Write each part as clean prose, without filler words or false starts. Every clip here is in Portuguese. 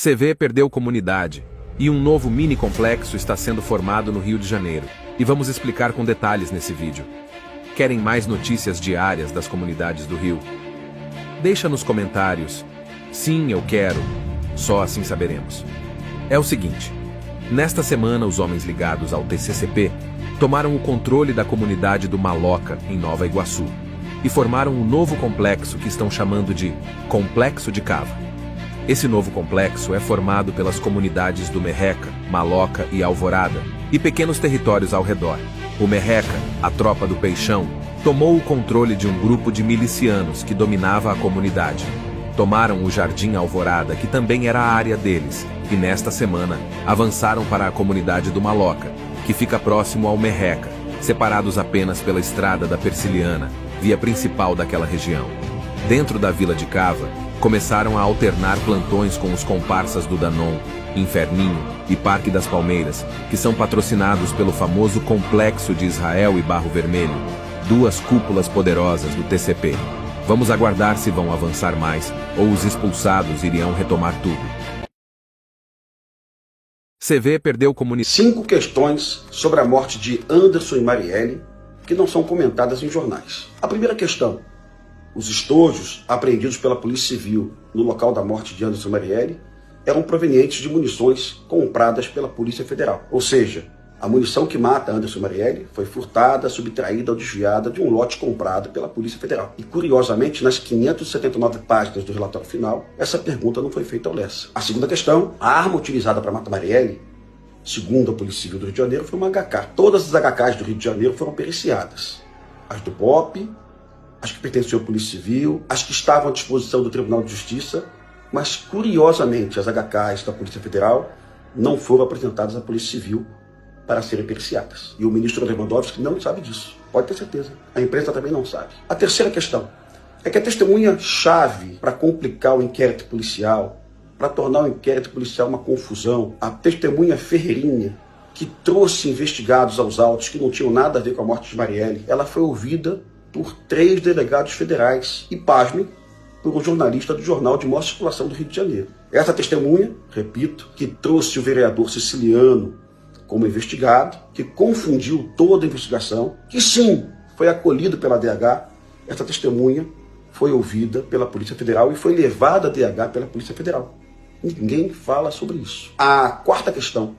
CV perdeu comunidade e um novo mini-complexo está sendo formado no Rio de Janeiro. E vamos explicar com detalhes nesse vídeo. Querem mais notícias diárias das comunidades do Rio? Deixa nos comentários. Sim, eu quero. Só assim saberemos. É o seguinte. Nesta semana, os homens ligados ao TCCP tomaram o controle da comunidade do Maloca, em Nova Iguaçu, e formaram um novo complexo que estão chamando de Complexo de Cava. Esse novo complexo é formado pelas comunidades do Merreca, Maloca e Alvorada, e pequenos territórios ao redor. O Merreca, a tropa do Peixão, tomou o controle de um grupo de milicianos que dominava a comunidade. Tomaram o Jardim Alvorada, que também era a área deles, e nesta semana avançaram para a comunidade do Maloca, que fica próximo ao Merreca, separados apenas pela estrada da Persiliana, via principal daquela região. Dentro da Vila de Cava, começaram a alternar plantões com os comparsas do Danon, Inferninho e Parque das Palmeiras, que são patrocinados pelo famoso Complexo de Israel e Barro Vermelho, duas cúpulas poderosas do TCP. Vamos aguardar se vão avançar mais, ou os expulsados iriam retomar tudo. CV perdeu comunidade. 5 questões sobre a morte de Anderson e Marielle que não são comentadas em jornais. A primeira questão: os estojos apreendidos pela Polícia Civil no local da morte de Anderson e Marielle eram provenientes de munições compradas pela Polícia Federal. Ou seja, a munição que mata Anderson e Marielle foi furtada, subtraída ou desviada de um lote comprado pela Polícia Federal. E, curiosamente, nas 579 páginas do relatório final, essa pergunta não foi feita ao Lessa. A segunda questão: a arma utilizada para matar Marielle, segundo a Polícia Civil do Rio de Janeiro, foi uma HK. Todas as HKs do Rio de Janeiro foram periciadas. As do BOPE, as que pertenciam à Polícia Civil, as que estavam à disposição do Tribunal de Justiça, mas, curiosamente, as HKs da Polícia Federal não foram apresentadas à Polícia Civil para serem periciadas. E o ministro Lewandowski não sabe disso. Pode ter certeza. A imprensa também não sabe. A terceira questão é que a testemunha-chave para complicar o inquérito policial, para tornar o inquérito policial uma confusão, a testemunha Ferreirinha, que trouxe investigados aos autos que não tinham nada a ver com a morte de Marielle, ela foi ouvida por 3 delegados federais e, pasmem, por um jornalista do Jornal de Maior Circulação do Rio de Janeiro. Essa testemunha, repito, que trouxe o vereador siciliano como investigado, que confundiu toda a investigação, que sim, foi acolhido pela DH, essa testemunha foi ouvida pela Polícia Federal e foi levada à DH pela Polícia Federal. Ninguém fala sobre isso. A quarta questão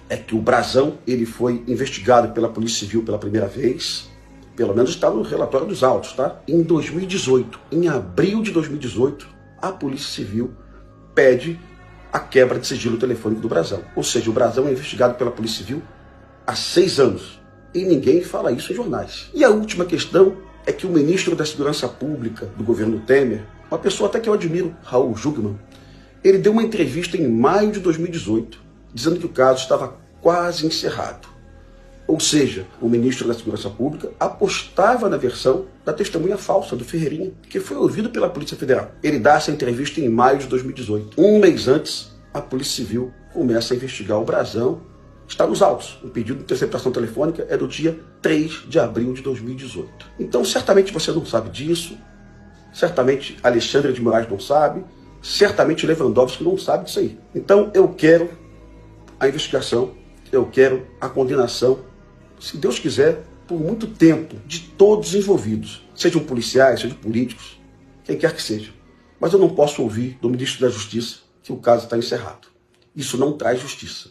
é que o Brazão, ele foi investigado pela Polícia Civil pela primeira vez, pelo menos está no relatório dos autos, tá? Em 2018, em abril de 2018, a Polícia Civil pede a quebra de sigilo telefônico do Brazão. Ou seja, o Brazão é investigado pela Polícia Civil há 6 anos. E ninguém fala isso em jornais. E a última questão é que o ministro da Segurança Pública do governo Temer, uma pessoa até que eu admiro, Raul Jungmann, ele deu uma entrevista em maio de 2018, dizendo que o caso estava quase encerrado. Ou seja, o ministro da Segurança Pública apostava na versão da testemunha falsa do Ferreirinha, que foi ouvido pela Polícia Federal. Ele dá essa entrevista em maio de 2018. Um mês antes, a Polícia Civil começa a investigar o Brazão. Está nos autos. O pedido de interceptação telefônica é do dia 3 de abril de 2018. Então, certamente você não sabe disso. Certamente Alexandre de Moraes não sabe. Certamente Lewandowski não sabe disso aí. Então, eu quero a investigação. Eu quero a condenação, se Deus quiser, por muito tempo, de todos os envolvidos, sejam policiais, sejam políticos, quem quer que seja. Mas eu não posso ouvir do ministro da Justiça que o caso está encerrado. Isso não traz justiça.